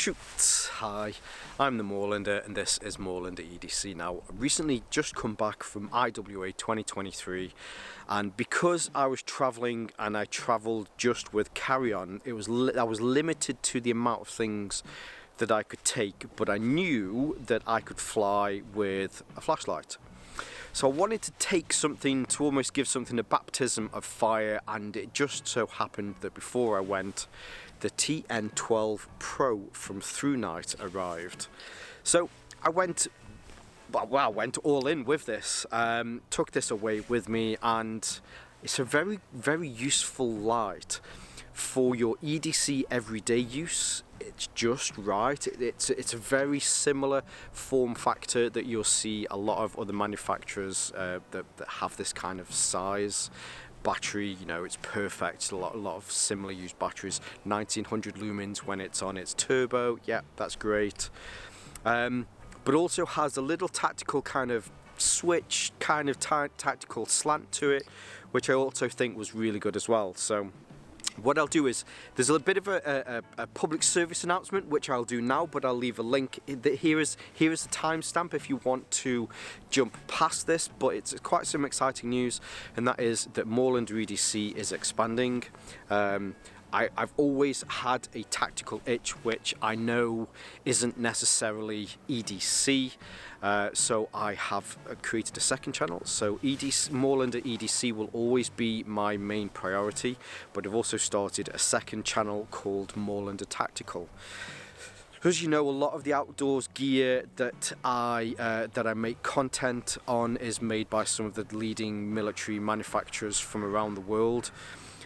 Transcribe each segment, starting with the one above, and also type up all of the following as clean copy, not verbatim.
Shoot! Hi, I'm the Moorlander and this is Moorlander EDC. Now, I recently just come back from IWA 2023, and because I was travelling and I travelled just with carry-on, I was limited to the amount of things that I could take, but I knew that I could fly with a flashlight. So I wanted to take something to almost give something a baptism of fire, and it just so happened that before I went, the TN12 Pro from Thrunite arrived. So I went all in with this, took this away with me, and it's a very, very useful light for your EDC everyday use. It's just right. It's a very similar form factor that you'll see a lot of other manufacturers that have this kind of size. Battery, you know, it's perfect. A lot of similar used batteries. 1900 lumens when it's on its turbo. Yeah, that's great. But also has a little tactical kind of switch, kind of tactical slant to it, which I also think was really good as well. So what I'll do is, there's a bit of a public service announcement, which I'll do now, but I'll leave a link. Here is the timestamp if you want to jump past this, but it's quite some exciting news, and that is that Moorlander EDC is expanding. I've always had a tactical itch, which I know isn't necessarily EDC, so I have created a second channel. So Moorlander EDC will always be my main priority, but I've also started a second channel called Moorlander Tactical. As you know, a lot of the outdoors gear that I make content on is made by some of the leading military manufacturers from around the world.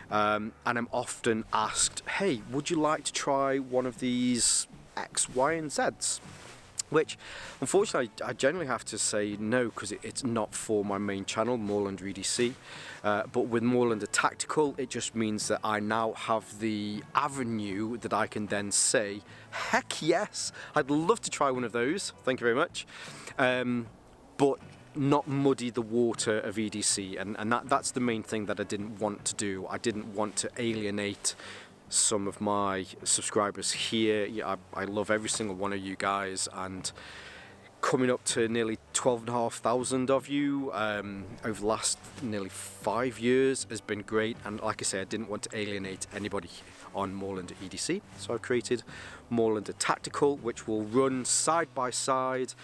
And I'm often asked, hey, would you like to try one of these X, Y and Zs? Which, unfortunately, I generally have to say no, because it's not for my main channel, Moorlander EDC. But with Moorlander Tactical, it just means that I now have the avenue that I can then say, heck yes, I'd love to try one of those, thank you very much. But not muddy the water of EDC, and that's the main thing that I didn't want to do. I didn't want to alienate some of my subscribers here. Yeah, I love every single one of you guys, and coming up to nearly 12,500 of you over the last nearly 5 years has been great, and like I say, I didn't want to alienate anybody on Moorlander EDC, so I've created Moorlander Tactical, which will run side by side,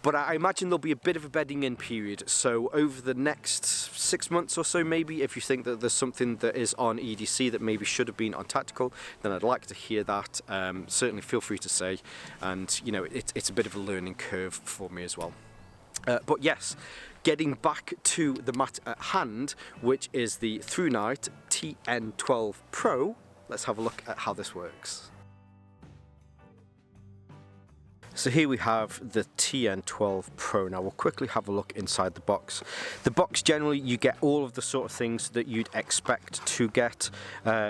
but I imagine there'll be a bit of a bedding in period. So over the next 6 months or so, maybe, if you think that there's something that is on EDC that maybe should have been on Tactical, then I'd like to hear that. Certainly feel free to say, and you know, it's a bit of a learning curve for me as well. But yes, getting back to the matter at hand, which is the Thrunite TN12 Pro, let's have a look at how this works. So here we have the TN12 Pro. Now we'll quickly have a look inside the box. The box, generally you get all of the sort of things that you'd expect to get.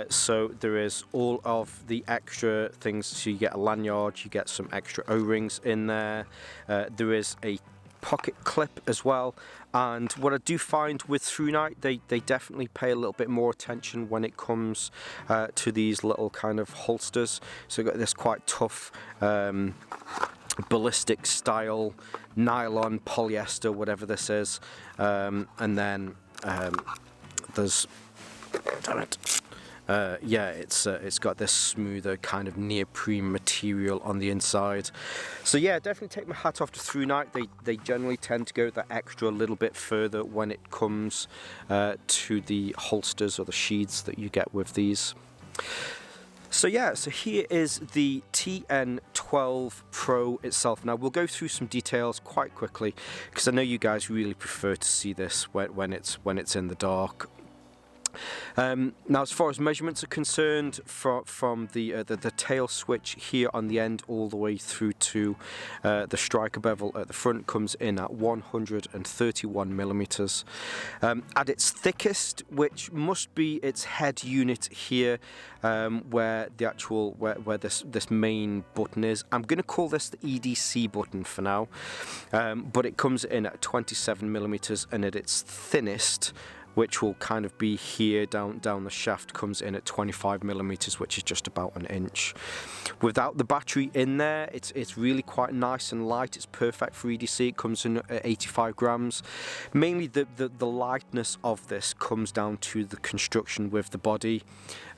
So there is all of the extra things. So you get a lanyard, you get some extra O-rings in there. There is a pocket clip as well, and what I do find with Thrunite, they definitely pay a little bit more attention when it comes to these little kind of holsters. So you've got this quite tough ballistic style nylon, polyester, whatever this is, and then there's, damn it, yeah, it's got this smoother kind of neoprene material on the inside. So yeah, definitely take my hat off to Thrunite. They generally tend to go that extra little bit further when it comes to the holsters or the sheaths that you get with these. So yeah, so here is the TN12 Pro itself. Now we'll go through some details quite quickly, because I know you guys really prefer to see this when it's in the dark. Now, as far as measurements are concerned, from the tail switch here on the end all the way through to the striker bevel at the front comes in at 131 millimeters. At its thickest, which must be its head unit here, where the actual where this main button is. I'm going to call this the EDC button for now, but it comes in at 27 millimeters, and at its thinnest, which will kind of be here down the shaft, comes in at 25mm, which is just about an inch. Without the battery in there, it's really quite nice and light. It's perfect for EDC. It comes in at 85 grams. Mainly the lightness of this comes down to the construction with the body.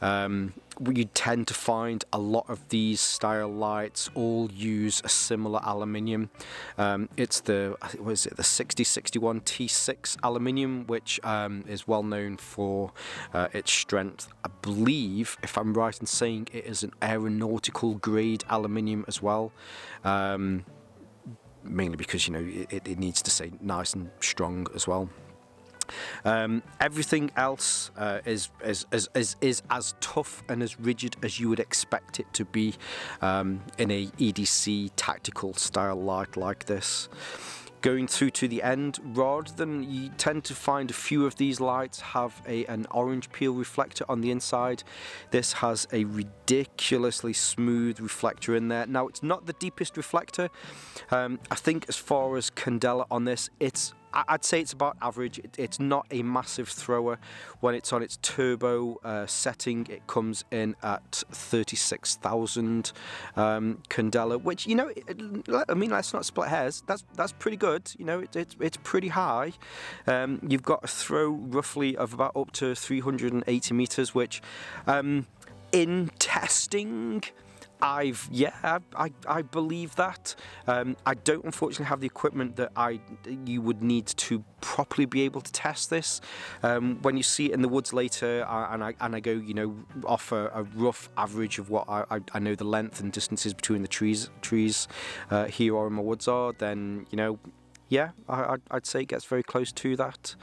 You tend to find a lot of these style lights all use a similar aluminium. It's the 6061 T6 aluminium, which is well known for its strength. I believe, if I'm right in saying, it is an aeronautical grade aluminium as well. Mainly because, you know, it needs to stay nice and strong as well. Everything else is as tough and as rigid as you would expect it to be in a EDC tactical style light like this. Going through to the end, rather than, you tend to find a few of these lights have an orange peel reflector on the inside. This has a ridiculously smooth reflector in there. Now, it's not the deepest reflector. I think as far as candela on this, I'd say it's about average. It's not a massive thrower. When it's on its turbo setting, it comes in at 36,000 candela, which, you know, I mean, let's not split hairs. That's pretty good. You know, it's pretty high. You've got a throw roughly of about up to 380 meters, which in testing, I believe that. I don't unfortunately have the equipment that you would need to properly be able to test this. When you see it in the woods later, and I go, you know, off a rough average of what I know the length and distances between the trees here or in my woods are, then, you know, yeah, I'd say it gets very close to that.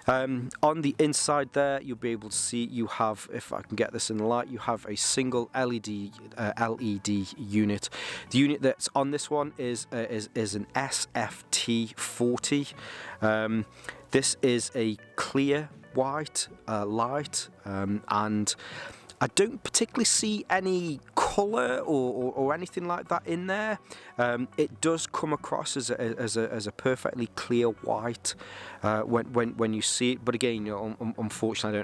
On the inside there, you'll be able to see you have, if I can get this in the light, you have a single LED unit. The unit that's on this one is an SFT40. This is a clear white light, and I don't particularly see any colour or anything like that in there. It does come across as a perfectly clear white when you see it. But again, you know, unfortunately, I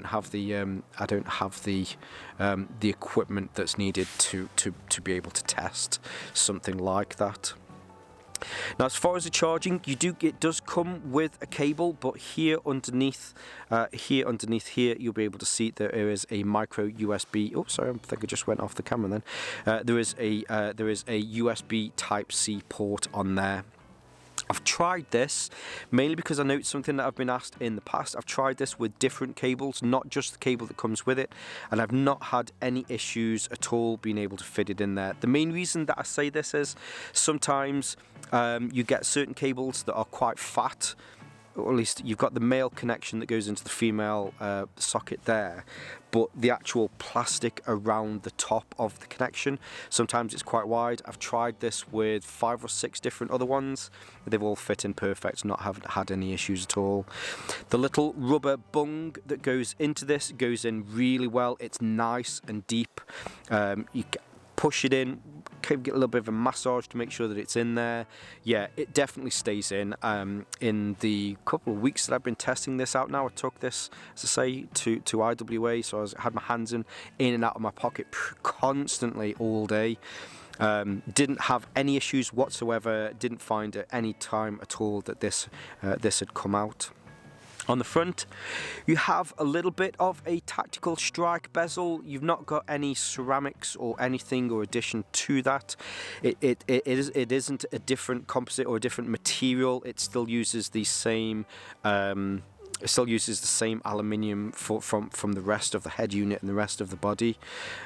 don't have the equipment that's needed to be able to test something like that. Now, as far as the charging, it does come with a cable, but here underneath here, you'll be able to see that there is a micro USB. Oh, sorry, I think I just went off the camera then. There is a USB Type-C port on there. I've tried this mainly because I know it's something that I've been asked in the past. I've tried this with different cables, not just the cable that comes with it, and I've not had any issues at all being able to fit it in there. The main reason that I say this is sometimes you get certain cables that are quite fat, or at least you've got the male connection that goes into the female socket there, but the actual plastic around the top of the connection, sometimes it's quite wide. I've tried this with 5 or 6 different other ones. They've all fit in perfect, haven't had any issues at all. The little rubber bung that goes into this goes in really well. It's nice and deep. You push it in, get a little bit of a massage to make sure that it's in there. Yeah, it definitely stays in. In the couple of weeks that I've been testing this out now, I took this, as I say, to IWA, so I had my hands in and out of my pocket constantly all day. Didn't have any issues whatsoever. Didn't find at any time at all that this had come out. On the front, you have a little bit of a tactical strike bezel. You've not got any ceramics or anything or addition to that. It isn't a different composite or a different material. It still uses the same. It still uses the same aluminium from the rest of the head unit and the rest of the body.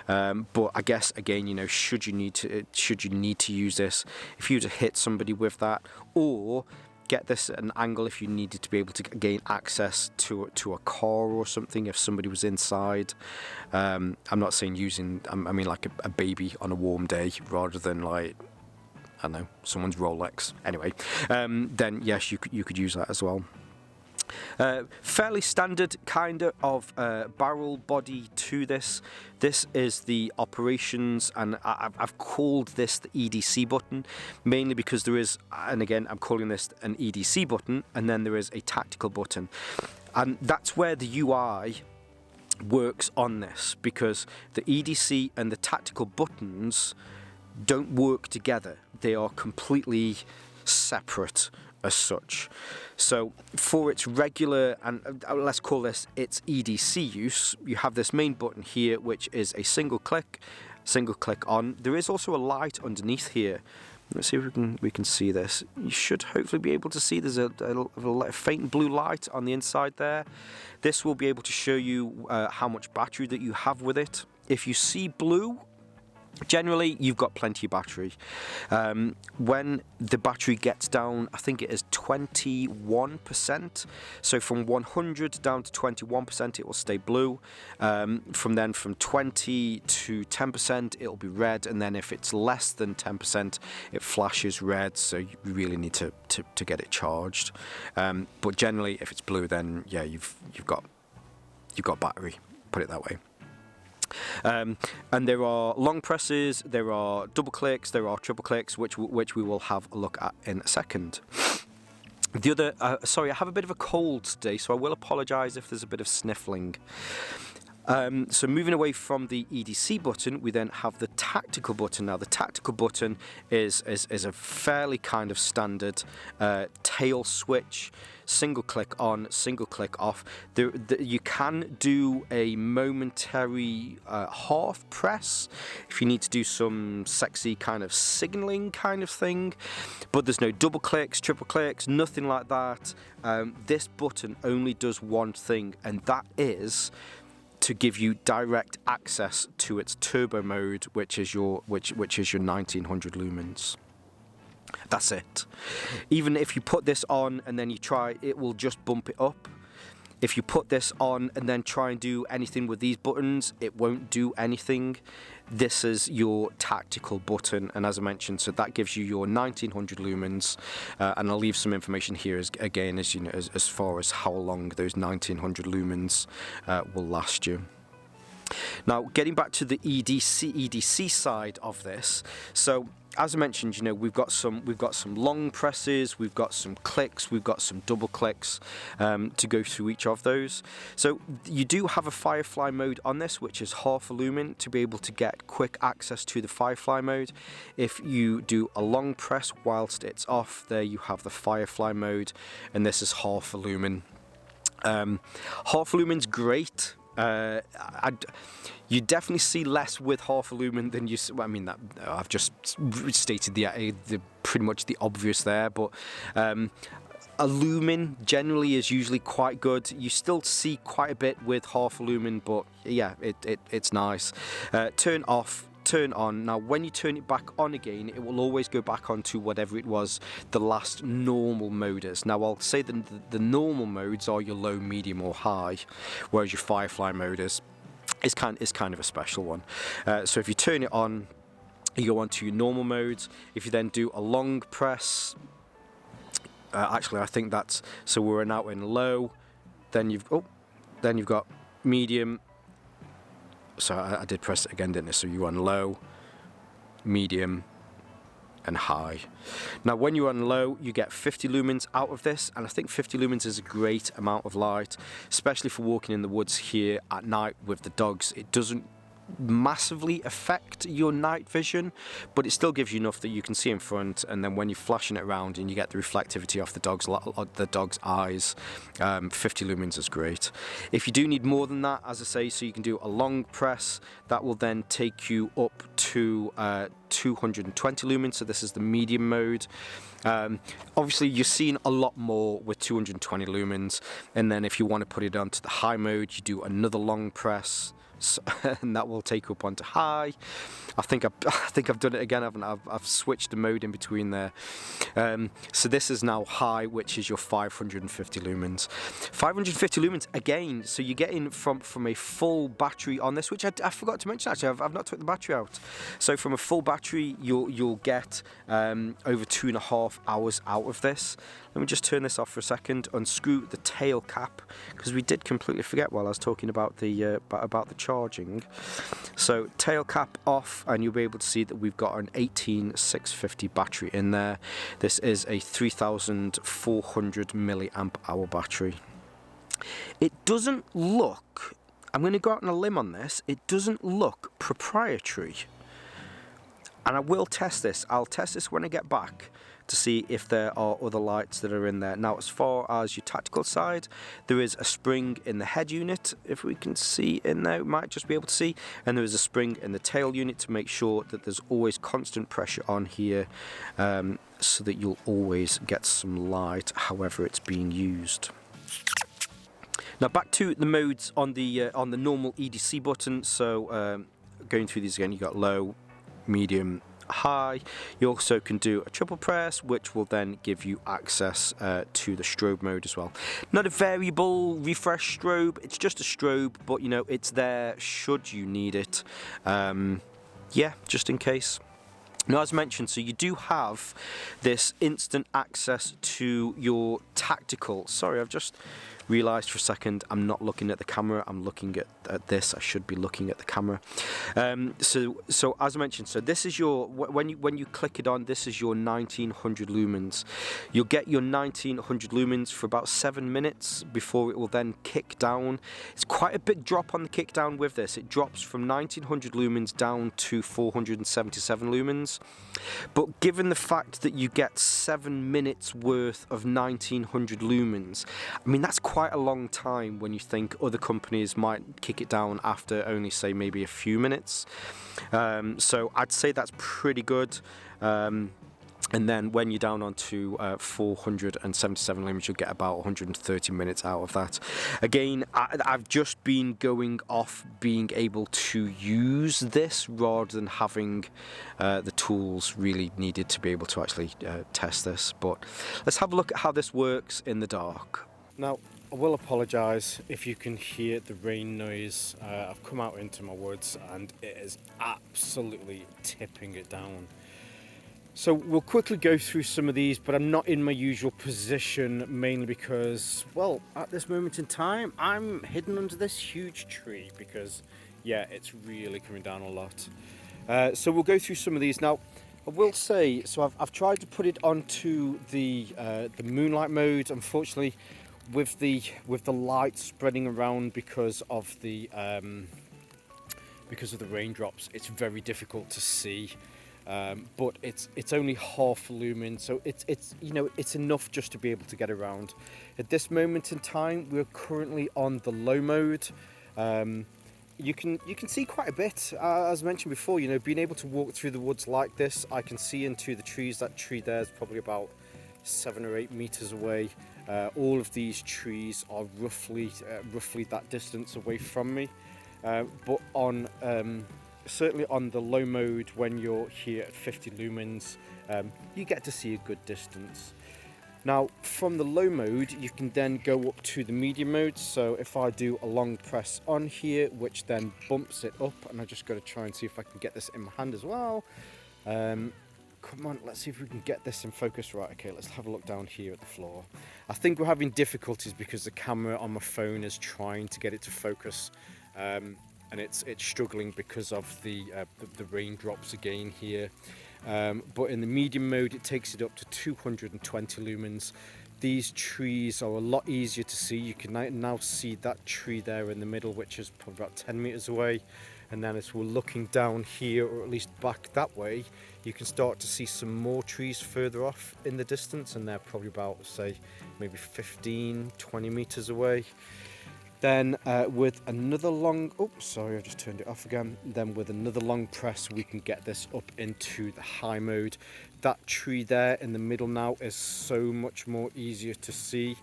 But I guess again, you know, should you need to use this, if you were to hit somebody with that, or get this at an angle if you needed to be able to gain access to a car or something if somebody was inside. I'm not saying using, I mean like a baby on a warm day rather than like, I don't know, someone's Rolex. Anyway, then yes, you could use that as well. Fairly standard kind of barrel body to this. This is the operations, and I've called this the EDC button, mainly because there is, and again I'm calling this an EDC button, and then there is a tactical button. And that's where the UI works on this, because the EDC and the tactical buttons don't work together. They are completely separate as such. So for its regular, and let's call this its EDC use, you have this main button here, which is a single click on. There is also a light underneath here. Let's see if we can see this. You should hopefully be able to see there's a faint blue light on the inside there. This will be able to show you how much battery that you have with it. If you see blue, generally you've got plenty of battery. When the battery gets down, I think it is 21%, so from 100 down to 21% it will stay blue. From 20 to 10% it'll be red, and then if it's less than 10% it flashes red, so you really need to get it charged. But generally if it's blue, then yeah, you've got battery, put it that way. And there are long presses, there are double clicks, there are triple clicks, which we will have a look at in a second. The other, sorry, I have a bit of a cold today, so I will apologise if there's a bit of sniffling. So moving away from the EDC button, we then have the tactical button. Now the tactical button is a fairly kind of standard tail switch, single click on, single click off. You can do a momentary half press if you need to do some sexy kind of signalling kind of thing, but there's no double clicks, triple clicks, nothing like that. This button only does one thing, and that is to give you direct access to its turbo mode, which is your 1900 lumens. That's it. Even if you put this on and then you try, it will just bump it up. If you put this on and then try and do anything with these buttons, it won't do anything. This is your tactical button, and as I mentioned, so that gives you your 1900 lumens, and I'll leave some information here as you know, as far as how long those 1900 lumens will last you. Now, getting back to the EDC side of this, so as I mentioned, you know, we've got some long presses, we've got some clicks, we've got some double clicks to go through each of those. So you do have a Firefly mode on this, which is half a lumen to be able to get quick access to the Firefly mode. If you do a long press whilst it's off, there you have the Firefly mode, and this is half a lumen. Half a lumen's great. You definitely see less with half a lumen than you. I mean, that I've just stated the pretty much the obvious there, but a lumen generally is usually quite good. You still see quite a bit with half a lumen, but yeah, it's nice. Turn off, turn on. Now when you turn it back on again, it will always go back on to whatever it was the last normal mode is. Now I'll say that the normal modes are your low, medium or high, whereas your Firefly mode is kind of a special one. So if you turn it on, you go on to your normal modes. If you then do a long press, actually I think that's, so we're now in low, then you've got medium. So I did press it again, didn't I? So you're on low, medium, and high. Now when you're on low, you get 50 lumens out of this, and I think 50 lumens is a great amount of light, especially for walking in the woods here at night with the dogs. It doesn't massively affect your night vision, but it still gives you enough that you can see in front, and then when you're flashing it around and you get the reflectivity off the dog's eyes, 50 lumens is great. If you do need more than that, as I say, so you can do a long press, that will then take you up to 220 lumens, so this is the medium mode. Obviously you're seeing a lot more with 220 lumens, and then if you want to put it onto the high mode, you do another long press, and that will take up onto high. I think I've done it again. I've switched the mode in between there. So this is now high, which is your 550 lumens. 550 lumens again. So you're getting from a full battery on this, which I forgot to mention actually. I've not took the battery out. So from a full battery, you'll get over 2.5 hours out of this. Let me just turn this off for a second, unscrew the tail cap, because we did completely forget while I was talking about the charging. So tail cap off, and you'll be able to see that we've got an 18650 battery in there. This is a 3400 milliamp hour battery. It doesn't look, I'm going to go out on a limb on this, it doesn't look proprietary. And I will test this. I'll test this when I get back to see if there are other lights that are in there. Now, as far as your tactical side, there is a spring in the head unit, if we can see in there, we might just be able to see, and there is a spring in the tail unit to make sure that there's always constant pressure on here, so that you'll always get some light however it's being used. Now back to the modes on the normal EDC button. So going through these again, you got low, medium, high. You also can do a triple press, which will then give you access to the strobe mode as well. Not a variable refresh strobe, it's just a strobe, but you know, it's there should you need it. Yeah, just in case. Now, as mentioned, so you do have this instant access to your tactical. Sorry, I've just realised for a second I'm not looking at the camera, I'm looking at this. I should be looking at the camera. So as I mentioned, so this is your, when you click it on, this is your 1900 lumens. You'll get your 1900 lumens for about 7 minutes before it will then kick down. It's quite a big drop on the kick down with this. It drops from 1900 lumens down to 477 lumens. But given the fact that you get 7 minutes worth of 1900 lumens, I mean, that's quite a long time when you think other companies might kick it down after only, say, maybe a few minutes. So I'd say that's pretty good. And then when you're down onto 477 lumens, you'll get about 130 minutes out of that. Again, I've just been going off being able to use this rather than having the tools really needed to be able to actually test this. But let's have a look at how this works in the dark. Now, I will apologise if you can hear the rain noise. I've come out into my woods and it is absolutely tipping it down. So we'll quickly go through some of these, but I'm not in my usual position, mainly because, well, at this moment in time, I'm hidden under this huge tree because, yeah, it's really coming down a lot. So we'll go through some of these. Now, I will say, so I've tried to put it onto the moonlight mode. Unfortunately, with the light spreading around because of the raindrops, it's very difficult to see. But it's only half lumen, so it's you know, it's enough just to be able to get around. At this moment in time, we're currently on the low mode. You can see quite a bit, as mentioned before. You know, being able to walk through the woods like this, I can see into the trees. That tree there is probably about 7 or 8 meters away. All of these trees are roughly that distance away from me. But on certainly on the low mode, when you're here at 50 lumens, you get to see a good distance. Now, from the low mode, you can then go up to the medium mode. So if I do a long press on here, which then bumps it up, and I just got to try and see if I can get this in my hand as well. Come on, let's see if we can get this in focus. Right, okay, let's have a look down here at the floor. I think we're having difficulties because the camera on my phone is trying to get it to focus. And it's struggling because of the raindrops again here. But in the medium mode, it takes it up to 220 lumens. These trees are a lot easier to see. You can now see that tree there in the middle, which is probably about 10 meters away. And then as we're looking down here, or at least back that way, you can start to see some more trees further off in the distance, and they're probably about, say, maybe 15, 20 meters away. Then with another long, oh sorry, I just turned it off again. Then with another long press, we can get this up into the high mode. That tree there in the middle now is so much more easier to see.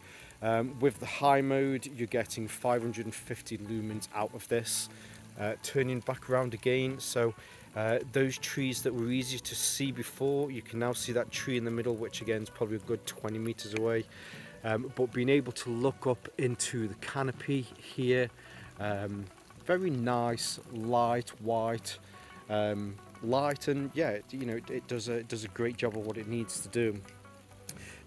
With the high mode, you're getting 550 lumens out of this. Turning back around again, so those trees that were easier to see before, you can now see that tree in the middle, which again is probably a good 20 meters away. But being able to look up into the canopy here, very nice, light, white, light, and yeah, you know, it does a great job of what it needs to do.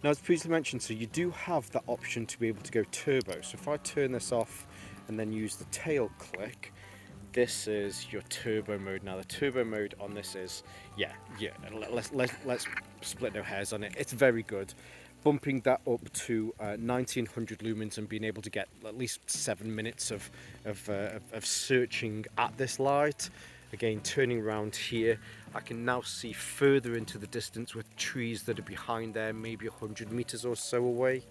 Now, as previously mentioned, so you do have that option to be able to go turbo. So if I turn this off and then use the tail click, this is your turbo mode. Now the turbo mode on this is, yeah, let's split no hairs on it. It's very good. bumping that up to 1900 lumens and being able to get at least 7 minutes of searching at this light. Again, turning around here, I can now see further into the distance with trees that are behind there, maybe 100 meters or so away.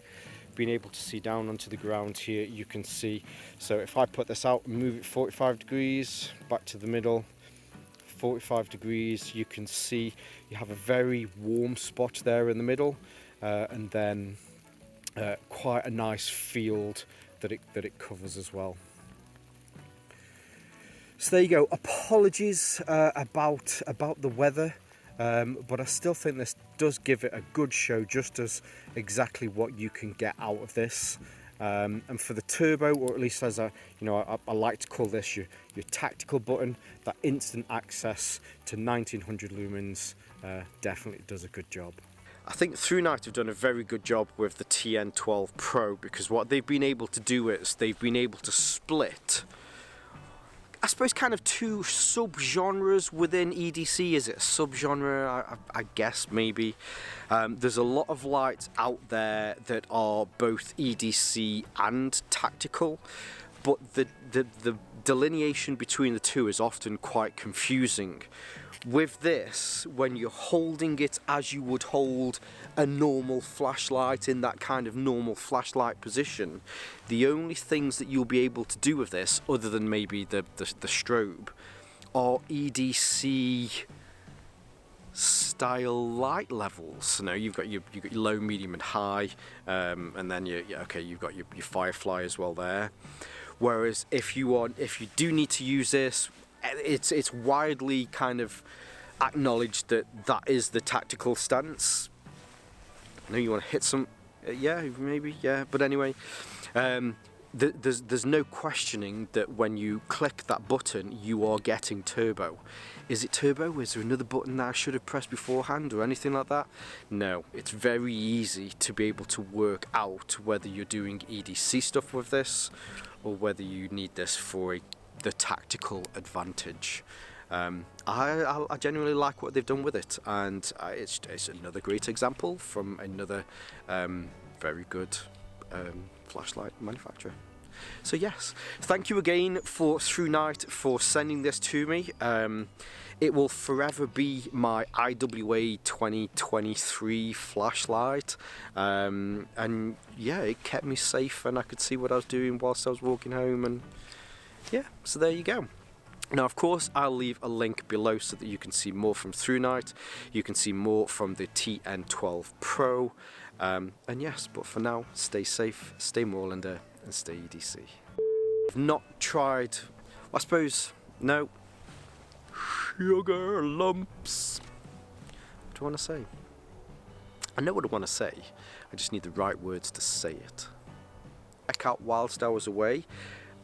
Being able to see down onto the ground here, you can see. So if I put this out and move it 45 degrees back to the middle, 45 degrees, you can see you have a very warm spot there in the middle, and then quite a nice field that it covers as well. So there you go. Apologies about the weather, but I still think this does give it a good show, just as exactly what you can get out of this. And for the turbo, or at least as I like to call this your tactical button, that instant access to 1900 lumens definitely does a good job. I think Thrunite have done a very good job with the TN12 Pro, because what they've been able to do is they've been able to split, I suppose, kind of two sub-genres within EDC. Is it a sub-genre? I guess maybe. There's a lot of lights out there that are both EDC and tactical, but the delineation between the two is often quite confusing. With this, when you're holding it as you would hold a normal flashlight in that kind of normal flashlight position, the only things that you'll be able to do with this, other than maybe the strobe, are EDC style light levels. So now you've got your low, medium and high, and then you've got your firefly as well there. Whereas if you do need to use this, it's widely kind of acknowledged that is the tactical stance. I know you want to hit some, yeah, maybe, yeah, but anyway, there's no questioning that when you click that button, you are getting turbo. Is it turbo? Is there another button that I should have pressed beforehand or anything like that? No, it's very easy to be able to work out whether you're doing EDC stuff with this or whether you need this for the tactical advantage. I genuinely like what they've done with it, and it's another great example from another very good flashlight manufacturer. So yes, thank you again for Thrunite for sending this to me. It will forever be my IWA 2023 flashlight, and yeah, it kept me safe and I could see what I was doing whilst I was walking home, and yeah, so there you go. Now, of course, I'll leave a link below so that you can see more from Thrunite, you can see more from the TN12 Pro, and yes, but for now, stay safe, stay Moorlander, and stay EDC. I've not tried, I suppose, no, sugar lumps. What do I want to say? I know what I want to say, I just need the right words to say it. Check out whilst I was away.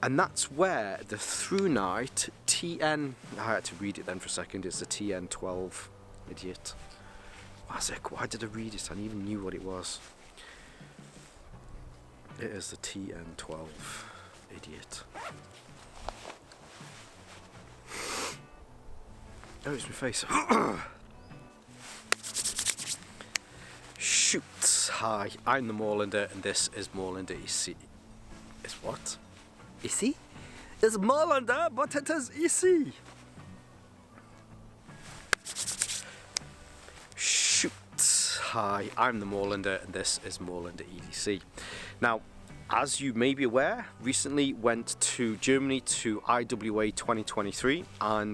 And that's where the Thrunite TN, I had to read it then for a second, it's the TN12, idiot. Why did I read it? I didn't even knew what it was. It is the TN12, idiot. Oh, it's my face. Shoot. Hi, I'm the Moorlander, and this is Moorlander EC. Is what? EC? It's Moorlander, but it is EC. Shoot. Hi, I'm the Moorlander, and this is Moorlander EDC. Now, as you may be aware, recently went to Germany to IWA 2023, and